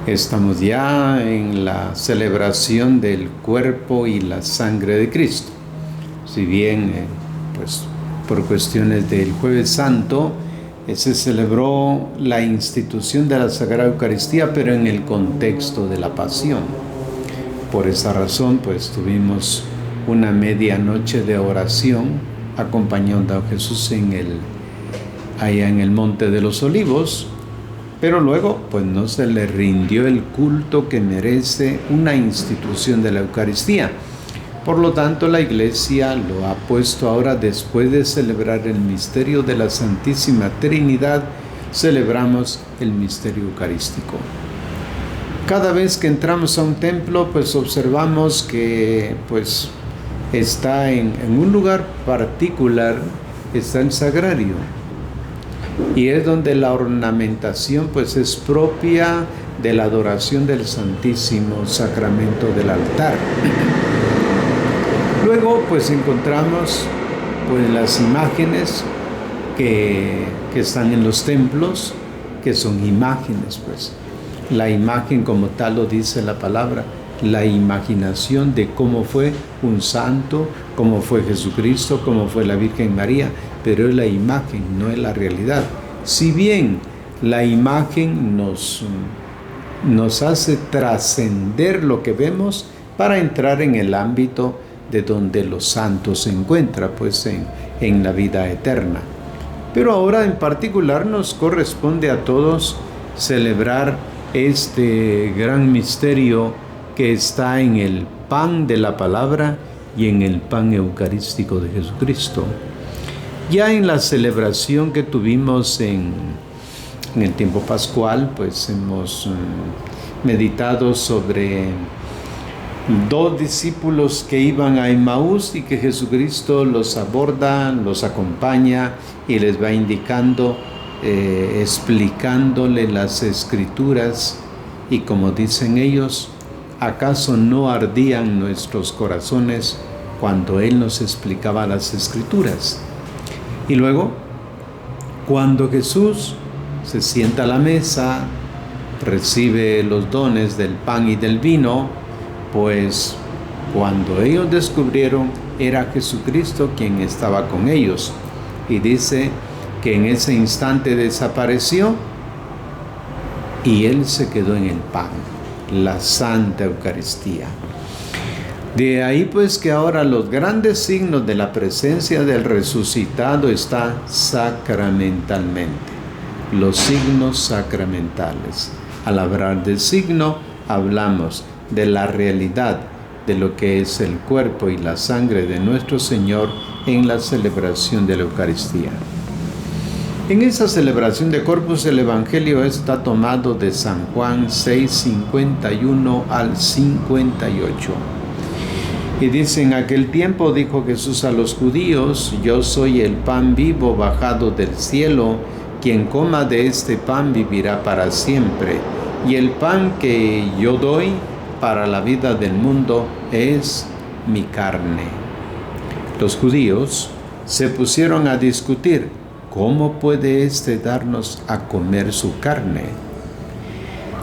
Estamos ya en la celebración del cuerpo y la sangre de Cristo. Si bien, pues por cuestiones del Jueves Santo, se celebró la institución de la Sagrada Eucaristía, pero en el contexto de la Pasión. Por esa razón, pues tuvimos una medianoche de oración acompañando a Jesús allá en el Monte de los Olivos, pero luego pues no se le rindió el culto que merece una institución de la Eucaristía. Por lo tanto, la Iglesia lo ha puesto ahora, después de celebrar el misterio de la Santísima Trinidad, celebramos el misterio eucarístico. Cada vez que entramos a un templo, pues observamos que pues está en un lugar particular, está el sagrario. Y es donde la ornamentación pues es propia de la adoración del Santísimo Sacramento del altar. Luego pues encontramos pues las imágenes que están en los templos, que son imágenes pues. La imagen como tal lo dice la palabra, la imaginación de cómo fue un santo, cómo fue Jesucristo, cómo fue la Virgen María, pero es la imagen, no es la realidad. Si bien la imagen nos hace trascender lo que vemos para entrar en el ámbito de donde los santos se encuentran, pues en la vida eterna. Pero ahora en particular nos corresponde a todos celebrar este gran misterio que está en el pan de la palabra y en el pan eucarístico de Jesucristo. Ya en la celebración que tuvimos en el tiempo pascual, pues hemos meditado sobre dos discípulos que iban a Emaús y que Jesucristo los aborda, los acompaña y les va indicando, explicándole las Escrituras, y como dicen ellos, ¿acaso no ardían nuestros corazones cuando Él nos explicaba las Escrituras? Y luego, cuando Jesús se sienta a la mesa, recibe los dones del pan y del vino, pues cuando ellos descubrieron, era Jesucristo quien estaba con ellos. Y dice que en ese instante desapareció y Él se quedó en el pan, la Santa Eucaristía. De ahí pues que ahora los grandes signos de la presencia del resucitado están sacramentalmente, los signos sacramentales. Al hablar del signo, hablamos de la realidad de lo que es el cuerpo y la sangre de nuestro Señor en la celebración de la Eucaristía. En esa celebración de Corpus, el Evangelio está tomado de San Juan 6:51 al 58. Y dice: en aquel tiempo dijo Jesús a los judíos: yo soy el pan vivo bajado del cielo, quien coma de este pan vivirá para siempre, y el pan que yo doy para la vida del mundo es mi carne. Los judíos se pusieron a discutir: ¿cómo puede éste darnos a comer su carne?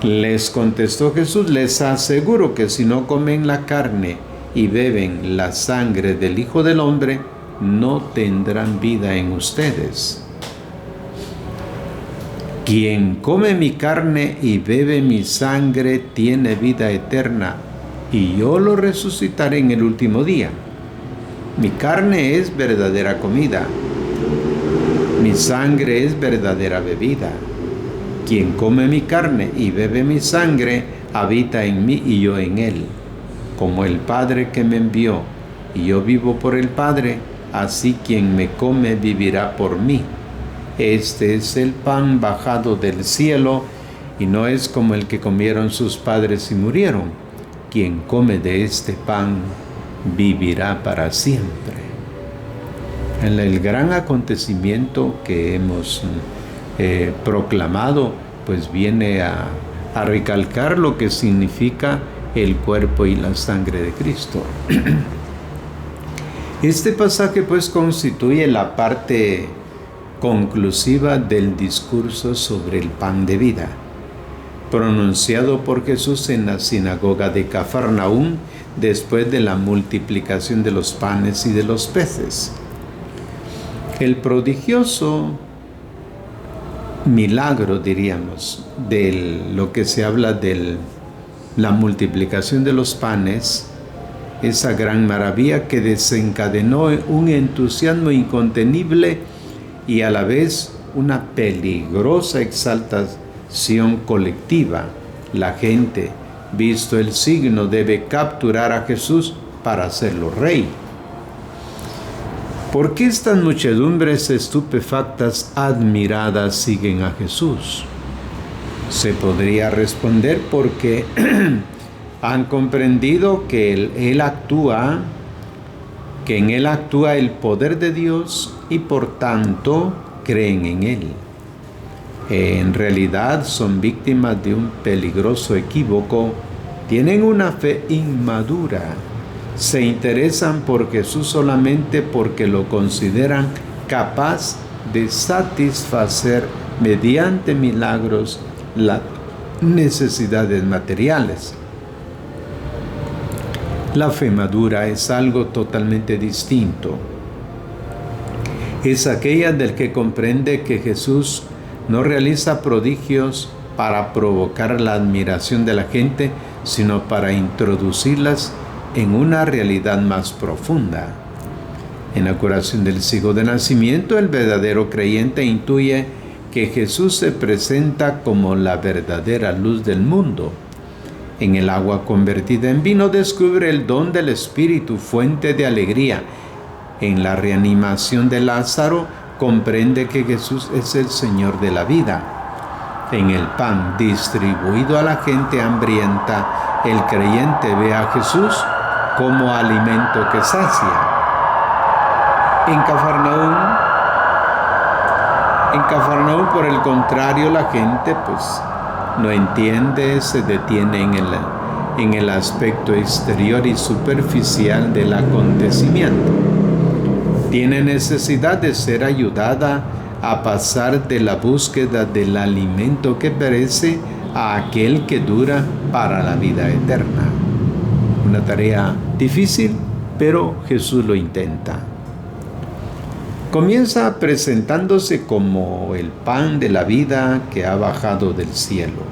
Les contestó Jesús: les aseguro que si no comen la carne y beben la sangre del Hijo del Hombre, no tendrán vida en ustedes. Quien come mi carne y bebe mi sangre tiene vida eterna, y yo lo resucitaré en el último día. Mi carne es verdadera comida, mi sangre es verdadera bebida. Quien come mi carne y bebe mi sangre, habita en mí y yo en él. Como el Padre que me envió, y yo vivo por el Padre, así quien me come vivirá por mí. Este es el pan bajado del cielo, y no es como el que comieron sus padres y murieron. Quien come de este pan vivirá para siempre. En el gran acontecimiento que hemos proclamado, pues viene a recalcar lo que significa el cuerpo y la sangre de Cristo. Este pasaje pues constituye la parte conclusiva del discurso sobre el pan de vida, pronunciado por Jesús en la sinagoga de Cafarnaúm después de la multiplicación de los panes y de los peces. El prodigioso milagro, diríamos, de lo que se habla de la multiplicación de los panes, esa gran maravilla que desencadenó un entusiasmo incontenible y a la vez una peligrosa exaltación colectiva. La gente, visto el signo, debe capturar a Jesús para hacerlo rey. ¿Por qué estas muchedumbres estupefactas, admiradas, siguen a Jesús? Se podría responder porque han comprendido que Él actúa, que en Él actúa el poder de Dios y por tanto creen en Él. En realidad son víctimas de un peligroso equívoco, tienen una fe inmadura, se interesan por Jesús solamente porque lo consideran capaz de satisfacer mediante milagros las necesidades materiales. La fe madura es algo totalmente distinto. Es aquella del que comprende que Jesús no realiza prodigios para provocar la admiración de la gente, sino para introducirlas en una realidad más profunda. En la curación del ciego de nacimiento, el verdadero creyente intuye que Jesús se presenta como la verdadera luz del mundo. En el agua convertida en vino descubre el don del Espíritu, fuente de alegría. En la reanimación de Lázaro comprende que Jesús es el Señor de la vida. En el pan distribuido a la gente hambrienta, el creyente ve a Jesús como alimento que sacia. En Cafarnaúm, por el contrario, la gente no entiende, se detiene en el aspecto exterior y superficial del acontecimiento. Tiene necesidad de ser ayudada a pasar de la búsqueda del alimento que perece a aquel que dura para la vida eterna. Una tarea difícil, pero Jesús lo intenta. Comienza presentándose como el pan de la vida que ha bajado del cielo.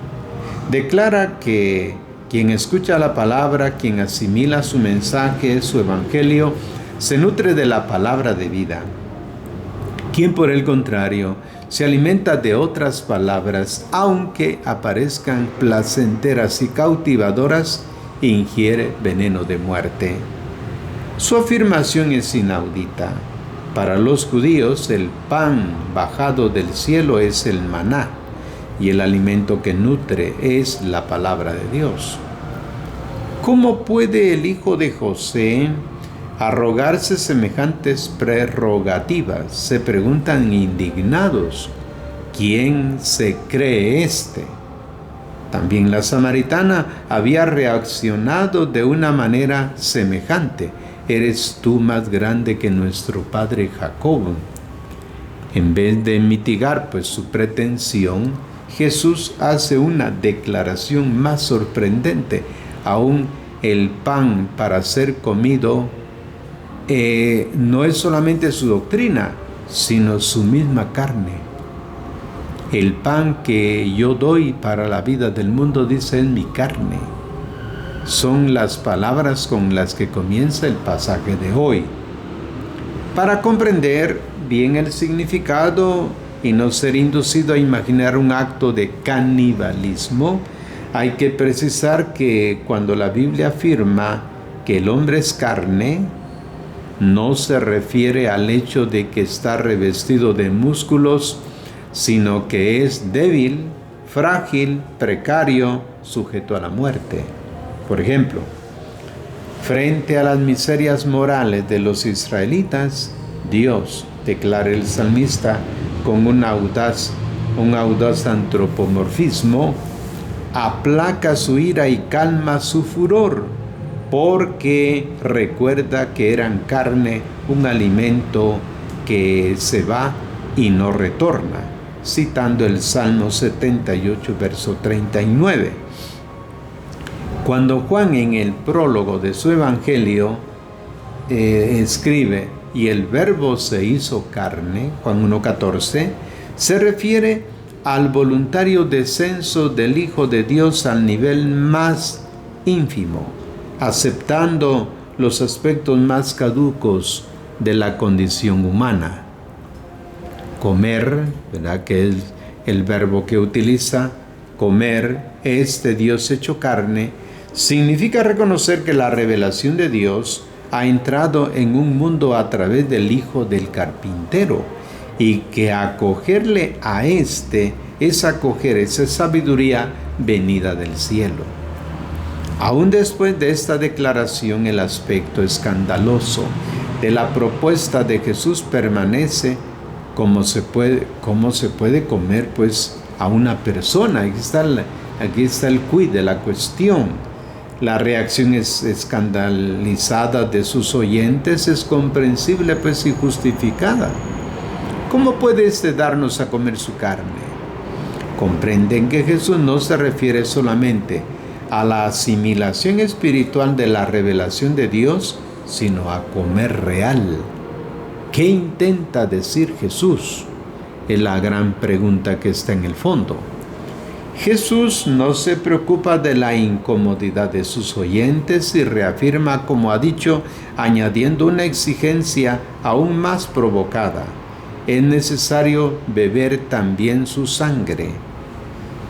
Declara que quien escucha la palabra, quien asimila su mensaje, su evangelio, se nutre de la palabra de vida. Quien por el contrario se alimenta de otras palabras, aunque aparezcan placenteras y cautivadoras, ingiere veneno de muerte. Su afirmación es inaudita. Para los judíos, el pan bajado del cielo es el maná, y el alimento que nutre es la palabra de Dios. ¿Cómo puede el hijo de José arrogarse semejantes prerrogativas? Se preguntan indignados. ¿Quién se cree este? También la samaritana había reaccionado de una manera semejante. ¿Eres tú más grande que nuestro padre Jacob? En vez de mitigar su pretensión, Jesús hace una declaración más sorprendente. Aún el pan para ser comido no es solamente su doctrina, sino su misma carne. El pan que yo doy para la vida del mundo, dice, es mi carne. Son las palabras con las que comienza el pasaje de hoy. Para comprender bien el significado y no ser inducido a imaginar un acto de canibalismo, hay que precisar que cuando la Biblia afirma que el hombre es carne, no se refiere al hecho de que está revestido de músculos, sino que es débil, frágil, precario, sujeto a la muerte. Por ejemplo, frente a las miserias morales de los israelitas, Dios, declara el salmista con un audaz antropomorfismo, aplaca su ira y calma su furor, porque recuerda que eran carne, un alimento que se va y no retorna, citando el Salmo 78, verso 39. Cuando Juan en el prólogo de su Evangelio escribe, y el Verbo se hizo carne, Juan 1:14, se refiere al voluntario descenso del Hijo de Dios al nivel más ínfimo, aceptando los aspectos más caducos de la condición humana. Comer, ¿verdad?, que es el verbo que utiliza, comer, Dios hecho carne, significa reconocer que la revelación de Dios ha entrado en un mundo a través del Hijo del Carpintero, y que acogerle a es acoger esa sabiduría venida del cielo. Aún después de esta declaración, el aspecto escandaloso de la propuesta de Jesús permanece. ¿Cómo se puede comer pues a una persona? Aquí está el quid de la cuestión. La reacción escandalizada de sus oyentes es comprensible pues y justificada. ¿Cómo puede darnos a comer su carne? Comprenden que Jesús no se refiere solamente a la asimilación espiritual de la revelación de Dios, sino a comer real. ¿Qué intenta decir Jesús? Es la gran pregunta que está en el fondo. Jesús no se preocupa de la incomodidad de sus oyentes y reafirma, como ha dicho, añadiendo una exigencia aún más provocada. Es necesario beber también su sangre.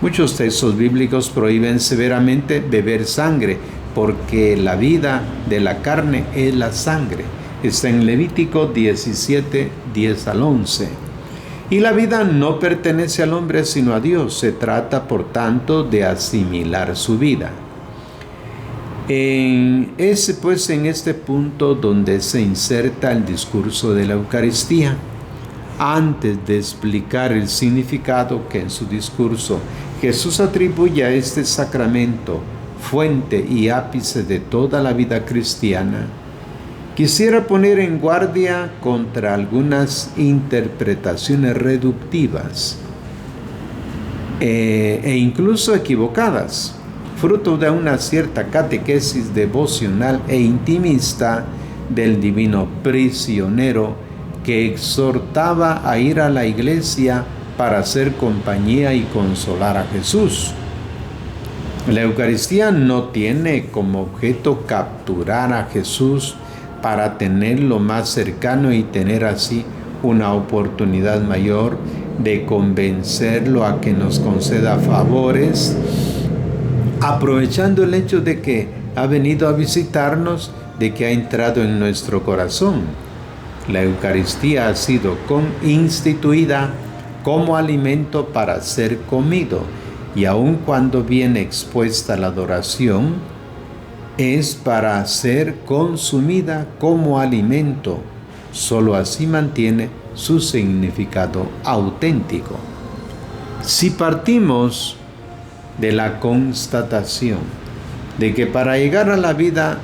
Muchos textos bíblicos prohíben severamente beber sangre, porque la vida de la carne es la sangre. Está en Levítico 17, 10 al 11. Y la vida no pertenece al hombre sino a Dios. Se trata, por tanto, de asimilar su vida. Es pues en este punto donde se inserta el discurso de la Eucaristía. Antes de explicar el significado que en su discurso Jesús atribuye a este sacramento, fuente y ápice de toda la vida cristiana, quisiera poner en guardia contra algunas interpretaciones reductivas e incluso equivocadas, fruto de una cierta catequesis devocional e intimista del divino prisionero que exhortaba a ir a la iglesia para hacer compañía y consolar a Jesús. La Eucaristía no tiene como objeto capturar a Jesús para tenerlo más cercano y tener así una oportunidad mayor de convencerlo a que nos conceda favores, aprovechando el hecho de que ha venido a visitarnos, de que ha entrado en nuestro corazón. La Eucaristía ha sido instituida como alimento para ser comido, y aun cuando viene expuesta la adoración, es para ser consumida como alimento. Solo así mantiene su significado auténtico. Si partimos de la constatación de que para llegar a la vida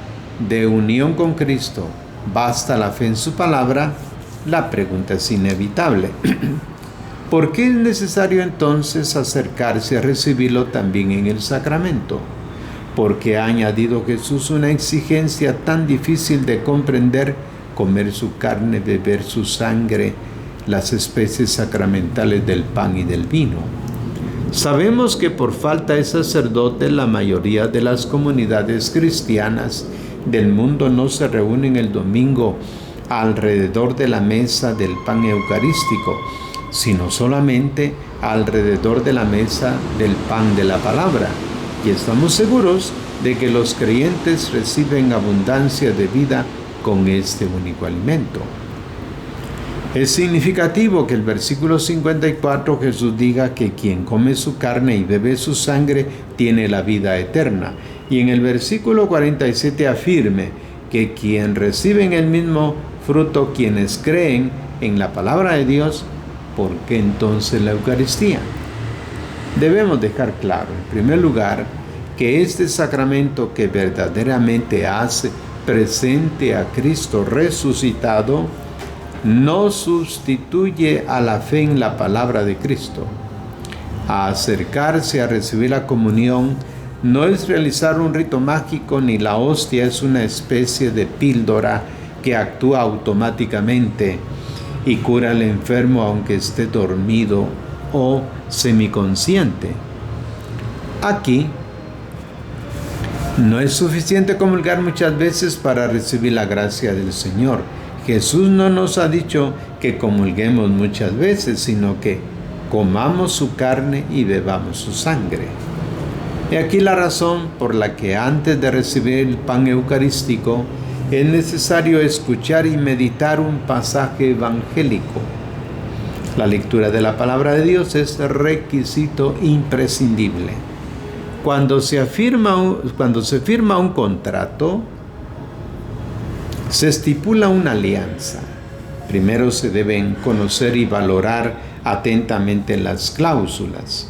de unión con Cristo basta la fe en su palabra, la pregunta es inevitable. ¿Por qué es necesario entonces acercarse a recibirlo también en el sacramento? ¿Por qué ha añadido Jesús una exigencia tan difícil de comprender: comer su carne, beber su sangre, las especies sacramentales del pan y del vino? Sabemos que por falta de sacerdotes, la mayoría de las comunidades cristianas del mundo no se reúnen el domingo alrededor de la mesa del pan eucarístico, sino solamente alrededor de la mesa del pan de la palabra. Y estamos seguros de que los creyentes reciben abundancia de vida con este único alimento. Es significativo que el versículo 54 Jesús diga que quien come su carne y bebe su sangre tiene la vida eterna. Y en el versículo 47 afirme que quien recibe en el mismo fruto quienes creen en la palabra de Dios. ¿Por qué entonces la Eucaristía? Debemos dejar claro, en primer lugar, que este sacramento que verdaderamente hace presente a Cristo resucitado no sustituye a la fe en la palabra de Cristo. A acercarse a recibir la comunión no es realizar un rito mágico, ni la hostia es una especie de píldora que actúa automáticamente y cura al enfermo aunque esté dormido o semiconsciente. Aquí no es suficiente comulgar muchas veces para recibir la gracia del Señor. Jesús no nos ha dicho que comulguemos muchas veces, sino que comamos su carne y bebamos su sangre. Y aquí la razón por la que antes de recibir el pan eucarístico es necesario escuchar y meditar un pasaje evangélico. La lectura de la palabra de Dios es requisito imprescindible. Cuando se firma un contrato, se estipula una alianza. Primero se deben conocer y valorar atentamente las cláusulas.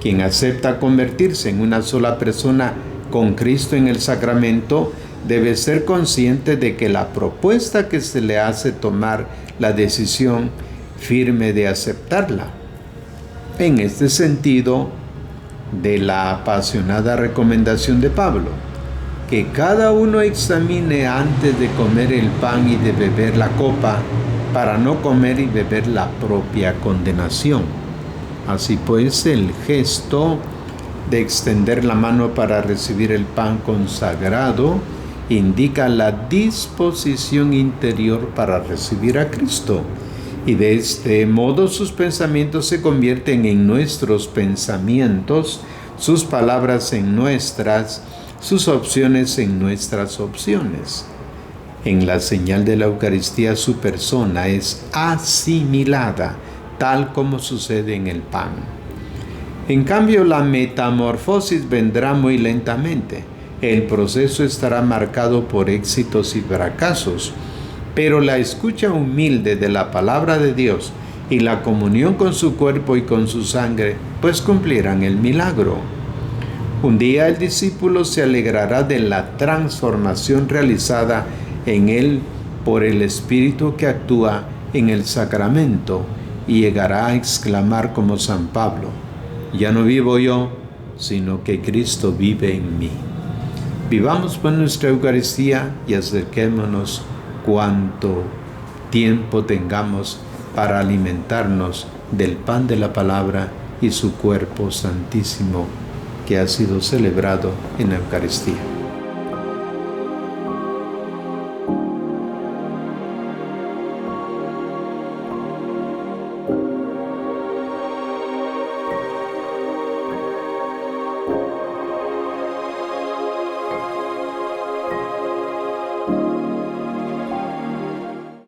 Quien acepta convertirse en una sola persona con Cristo en el sacramento debe ser consciente de que la propuesta que se le hace tomar la decisión firme de aceptarla. En este sentido, de la apasionada recomendación de Pablo, que cada uno examine antes de comer el pan y de beber la copa, para no comer y beber la propia condenación. Así pues, el gesto de extender la mano para recibir el pan consagrado indica la disposición interior para recibir a Cristo, y de este modo sus pensamientos se convierten en nuestros pensamientos, sus palabras en nuestras, sus opciones en nuestras opciones. En la señal de la Eucaristía su persona es asimilada, tal como sucede en el pan. En cambio, la metamorfosis vendrá muy lentamente. El proceso estará marcado por éxitos y fracasos, pero la escucha humilde de la palabra de Dios y la comunión con su cuerpo y con su sangre, pues cumplirán el milagro. Un día el discípulo se alegrará de la transformación realizada en él por el Espíritu que actúa en el sacramento y llegará a exclamar como San Pablo: ya no vivo yo, sino que Cristo vive en mí. Vivamos por nuestra Eucaristía y acerquémonos cuanto tiempo tengamos para alimentarnos del pan de la palabra y su cuerpo santísimo que ha sido celebrado en la Eucaristía.